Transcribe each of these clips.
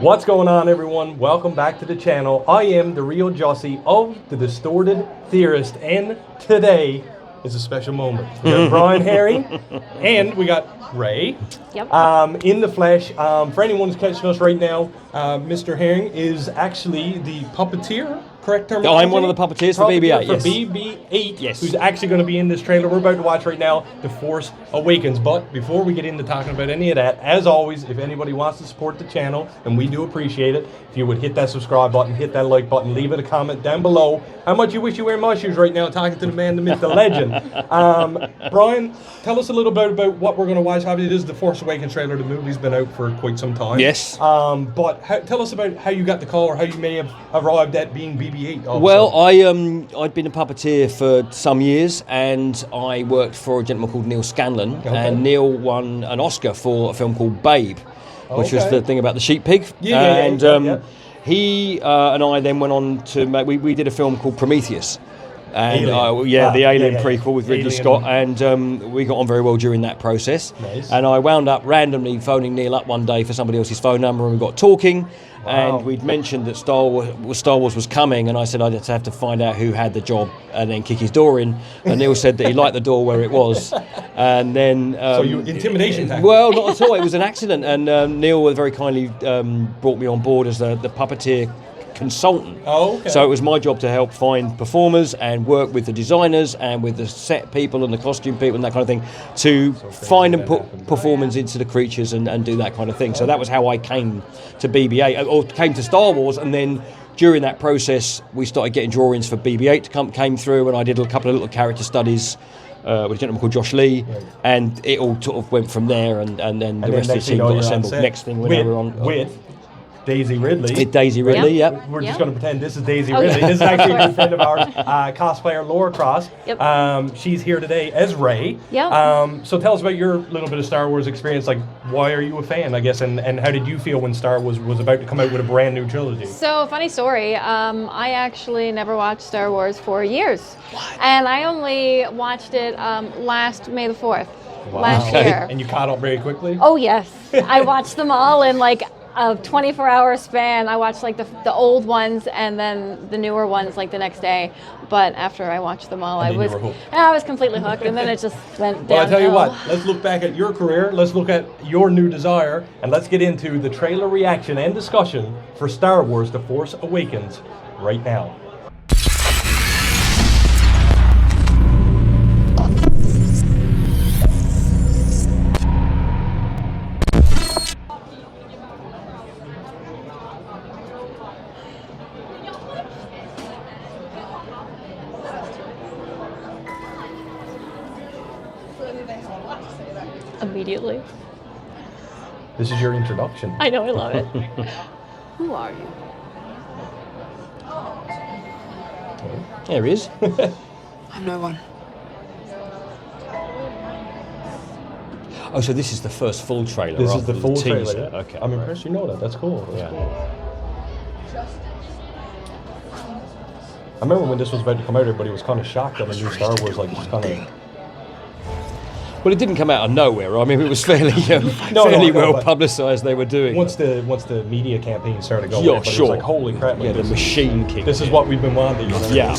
What's going on, everyone? Welcome back to the channel. I am the real Jussy of the Distorted Theorist, and today is a special moment. We got Brian Herring, and we got Ray. Yep. In the flesh. For anyone who's catching us right now, Mr. Herring is actually the puppeteer. Correct terminology? I'm one of the puppeteers for BB-8, For yes. BB-8, Yes. who's actually going to be in this trailer we're about to watch right now, The Force Awakens. But before we get into talking about any of that, as always, if anybody wants to support the channel, and we do appreciate it, if you would hit that subscribe button, hit that like button, leave it a comment down below how much you wish you were in my shoes right now, talking to the man, the myth, the legend. Brian, tell us a little bit about what we're going to watch. Obviously, this is The Force Awakens trailer. The movie's been out for quite some time. Yes. But tell us about how you got the call, or how you may have arrived at being BB-8. Well, I'd been a puppeteer for some years, and I worked for a gentleman called Neil Scanlon, and Neil won an Oscar for a film called Babe, which was the thing about the sheep pig. Yeah. He and I then went on to make, we did a film called Prometheus. And the Alien prequel with Ridley Scott, and we got on very well during that process. Nice. And I wound up randomly phoning Neil up one day for somebody else's phone number, and we got talking. And we'd mentioned that Star Wars was coming, and I said I'd have to find out who had the job and then kick his door in. And Neil said that he liked the door where it was. And then so you intimidation tactic. Well, not at all. It was an accident, and Neil very kindly brought me on board as the puppeteer consultant. So it was my job to help find performers and work with the designers and with the set people and the costume people and that kind of thing to find and put performance into the creatures and do that kind of thing. So that was how I came to BB-8, or came to Star Wars, and then during that process we started getting drawings for BB-8 came through, and I did a couple of little character studies with a gentleman called Josh Lee, and it all sort of went from there, and then the rest of the team got assembled. Next thing we were on with Daisy Ridley. With Daisy Ridley, We're just going to pretend this is Daisy Ridley. This is actually a good friend of ours, cosplayer Laura Cross. She's here today as Ray. So tell us about your little bit of Star Wars experience. Like, why are you a fan, I guess, and how did you feel when Star Wars was about to come out with a brand new trilogy? So, funny story, I actually never watched Star Wars for years. What? And I only watched it last May the 4th, last year. And you caught up very quickly? Oh, yes. I watched them all in like a 24-hour span. I watched like the old ones and then the newer ones like the next day. But after I watched them all, I was completely hooked, and then it just went downhill. Well, I tell you what, let's look back at your career, let's look at your new desire, and let's get into the trailer reaction and discussion for Star Wars The Force Awakens right now. Immediately. This is your introduction. I know, I love it. Who are you? There he is. I'm no one. Oh, so this is the first full trailer. This is the full teaser. trailer. Okay. I'm impressed you know that. That's cool. That's cool. I remember when this was about to come out, everybody was kind of shocked that a new Star Wars, like, just kind of... Well, it didn't come out of nowhere. I mean, it was fairly well publicised they were doing. Once the media campaign started going, yeah, it was like, holy crap! Yeah, the machine kicked. This is what we've been wanting. Yeah.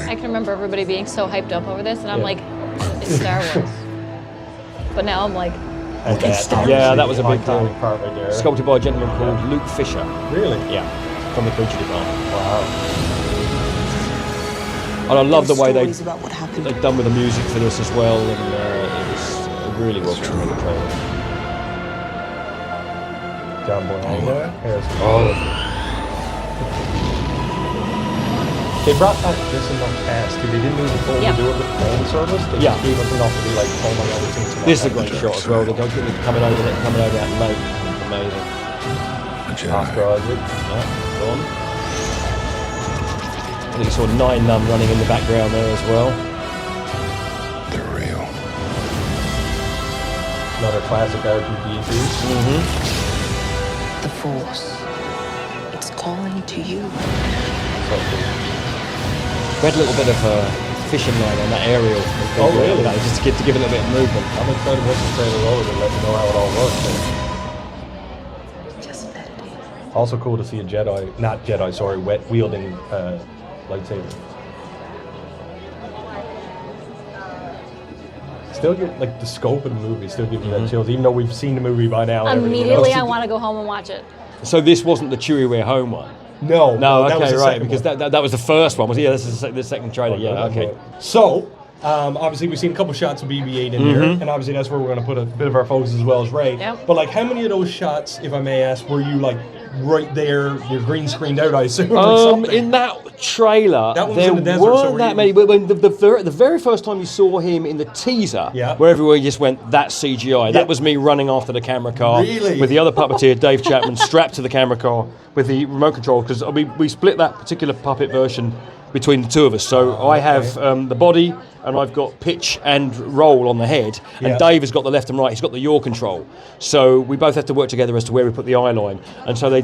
I can remember everybody being so hyped up over this, and I'm like, it's Star Wars. But now I'm like, that was a big deal. Part right there. Sculpted by a gentleman called Luke Fisher. Really? Yeah, from the Creature Department. Wow. And I love the way they've done with the music for this as well, and it was really well done in the trailer. John Boyega, Harrison. They brought back this in the cast too. They didn't even fully do it with fan service. They just gave us enough to be like, oh my god, we're seeing this is a great shot as well. They're coming over out late. Amazing. Oscar Isaac. Yeah, go on. I think you saw 9 Num running in the background there as well. They're real. Another classic RPG piece. The Force. It's calling to you. So cool. We had a little bit of fishing line on that aerial. Oh, really? Just to give it a little bit of movement. I'm excited to watch the trailer over and let you know how it all works. Just let it in. Also cool to see a Jedi, not Jedi, sorry, wielding lightsaber. Still get like the scope of the movie still gives me that chills, even though we've seen the movie by now. And Immediately, I want to go home and watch it. So this wasn't the Chewie We're Home one? No, okay, that was the right, second because one. that was the first one. Yeah, this is the second trailer. Yeah, okay. So, obviously we've seen a couple shots of BB-8 in here, and obviously that's where we're going to put a bit of our focus as well as Rey. Yep. But like, how many of those shots, if I may ask, were you like right there, you're green screened out, I assume, or something? In that trailer, That one was there in the desert, weren't so that many. But when the very first time you saw him in the teaser, where everyone just went, "That's CGI." That was me running after the camera car with the other puppeteer, Dave Chapman, strapped to the camera car with the remote control, because we split that particular puppet version between the two of us. So I have the body, and I've got pitch and roll on the head, and Dave has got the left and right. He's got the yaw control. So we both have to work together as to where we put the eye line. And so they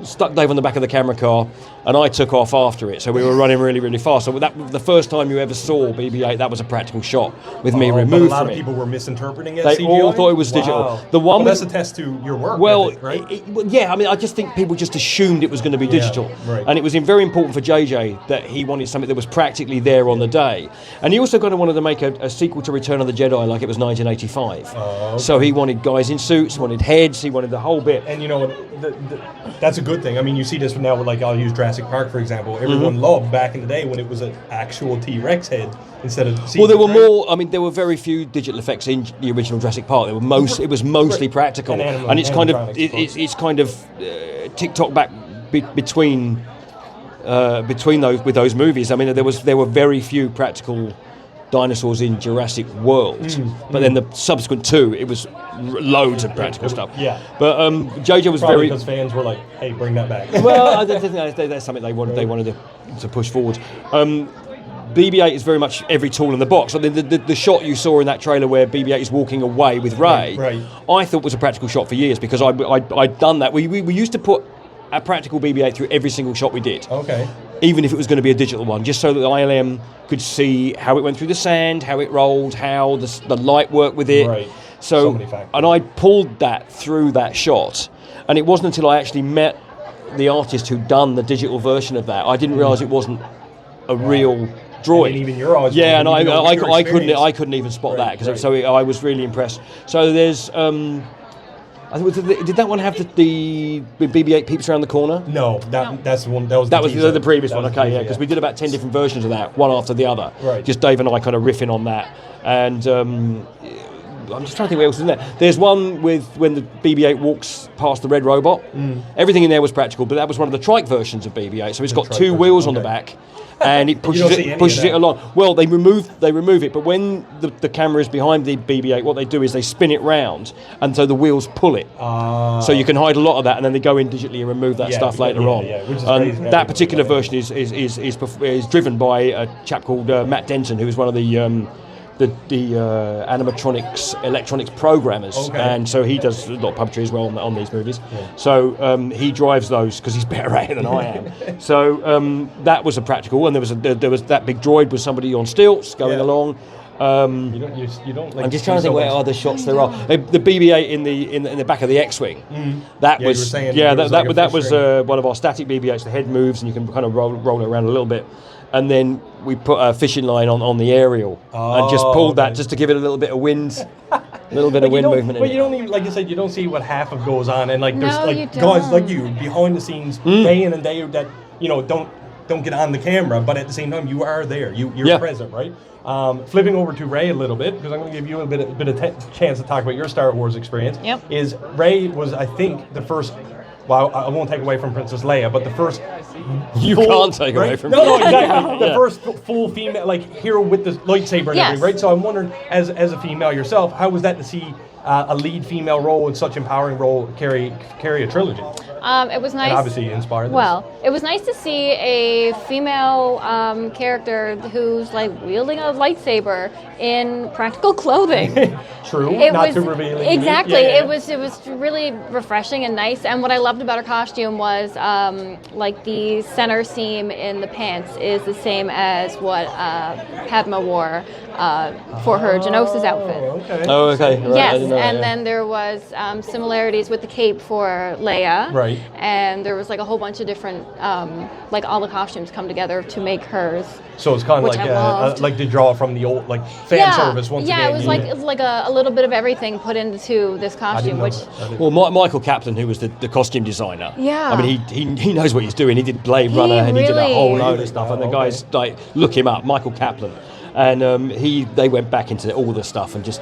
stuck Dave on the back of the camera car, and I took off after it. So we were running really, really fast. So that the first time you ever saw BB-8, that was a practical shot with me removed from it. A lot of people were misinterpreting it. They CGI? all thought it was digital. The one that's a test to your work. Well, ethic, right? Yeah. I mean, I just think people just assumed it was going to be digital, right. And it was very important for JJ that he wanted something that was practically there on the day. And he also kind of wanted to make a sequel to Return of the Jedi, like it was 1985. Okay. So he wanted guys in suits, wanted heads, he wanted the whole bit. And you know, that's a good thing. I mean, you see this now with, like, I'll use Jurassic Park for example. Everyone loved back in the day when it was an actual T-Rex head instead of CGI. Well, there were more. I mean, there were very few digital effects in the original Jurassic Park. It was mostly practical, and it's kind of TikTok back between those movies. I mean, there were very few practical dinosaurs in Jurassic World, but then the subsequent two, it was loads of practical stuff. Yeah. But JJ was probably very, because fans were like, "Hey, bring that back." Well, I think that's something they wanted to push forward. BB-8 is very much every tool in the box. I mean, the shot you saw in that trailer where BB-8 is walking away with Rey, I thought was a practical shot for years, because I'd done that. We used to put a practical BB-8 through every single shot we did. Okay. Even if it was going to be a digital one, just so that the ILM could see how it went through the sand, how it rolled, how the light worked with it. Right. So many factors. and I pulled that through that shot, and it wasn't until I actually met the artist who'd done the digital version of that, I didn't realise it wasn't a real droid. And even your eyes. Yeah, and I couldn't even spot that, because so I was really impressed. So there's. I think, did that one have the BB-8 peeps around the corner? No, that's the one. That was the previous one. Okay, yeah, because we did about 10 different versions of that, one after the other. Right. Just Dave and I kind of riffing on that, and I'm just trying to think what else is in there. There's one with when the BB-8 walks past the red robot. Everything in there was practical, but that was one of the trike versions of BB-8. So it's got two wheels on the back, and it pushes it along. Well, they remove it, but when the camera is behind the BB-8, what they do is they spin it round, and so the wheels pull it. So you can hide a lot of that, and then they go in digitally and remove that stuff later on. Yeah, which is crazy. That particular version is driven by a chap called Matt Denton, who is one of the animatronics electronics programmers, and so he does a lot of puppetry as well on these movies. So he drives those because he's better at it than I am. So that was a practical, and there was that big droid with somebody on stilts going along. You don't. Like, I'm just trying to think where other shots there are. The BB-8 in the back of the X-wing. That was that was one of our static BB-8s. The head moves, and you can kind of roll it around a little bit. And then we put a fishing line on the aerial and just pulled that just to give it a little bit of wind, movement. But you don't even, like you said, you don't see what half of goes on, and like there's you guys don't. like you behind the scenes day in and day out that don't get on the camera, but at the same time you are there, you're present, right? Flipping over to Rey a little bit, because I'm going to give you a bit of chance to talk about your Star Wars experience. Yep. Is Rey was, I think, the first. Well, I won't take away from Princess Leia, but the first. You can't take away from. No, exactly. The first full female, like, hero with the lightsaber and everything, right? So I'm wondering, as a female yourself, how was that to see a lead female role in such empowering role carry a trilogy? It was nice. And obviously inspired this. Well, it was nice to see a female character who's like wielding a lightsaber in practical clothing. True, It not was too revealing. exactly. Yeah. It was really refreshing and nice. And what I loved about her costume was like the center seam in the pants is the same as what Padma wore for her Geonosis outfit. Okay. Oh, okay. Right, I Yes, didn't know that, and yeah. then there was similarities with the cape for Leia. Right. And there was like a whole bunch of different, like all the costumes come together to make hers. So it's kind of Which I like loved. like the draw from the old like fan service once yeah, again. it was like a little bit of everything put into this costume, know which that. I didn't- Well, Michael Kaplan, who was the costume designer, Yeah. I mean, he knows what he's doing. He did Blade Runner, and he did a really- whole load Really? of stuff. Oh, And the okay. guys, like, look him up, Michael Kaplan. And they went back into all the stuff and just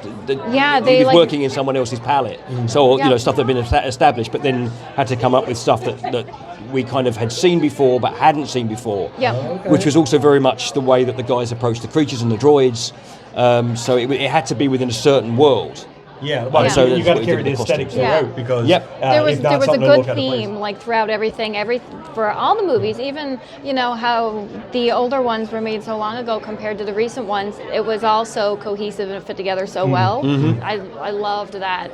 Yeah, he they, was like- working in someone else's palette. So Yeah. you know, stuff that had been established, but then had to come up with stuff that we kind of had seen before but hadn't seen before. Yeah. Which was also very much the way that the guys approached the creatures and the droids. So it had to be within a certain world. Yeah, well, Yeah. so So you that's got to what we carry did the with the aesthetic costumes. Yeah. throughout because Yep. there was if not, there was a something to good look at the place. theme like throughout everything, for all the movies, even you know how the older ones were made so long ago compared to the recent ones. It was all so cohesive and fit together so well. I loved that.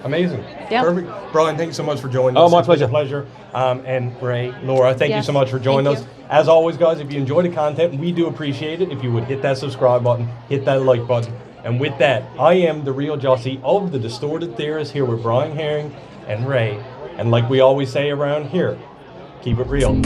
Amazing. Yeah. Perfect. Brian, thank you so much for joining Oh, us. my It's been a pleasure. pleasure. And Ray, Laura, thank you Yes, so much for joining thank us. you. As always, guys, if you enjoy the content, we do appreciate it. If you would hit that subscribe button, hit that like button. And with that, I am the real Jussy of the Distorted Theorists here with Brian Herring and Ray. And like we always say around here, keep it real.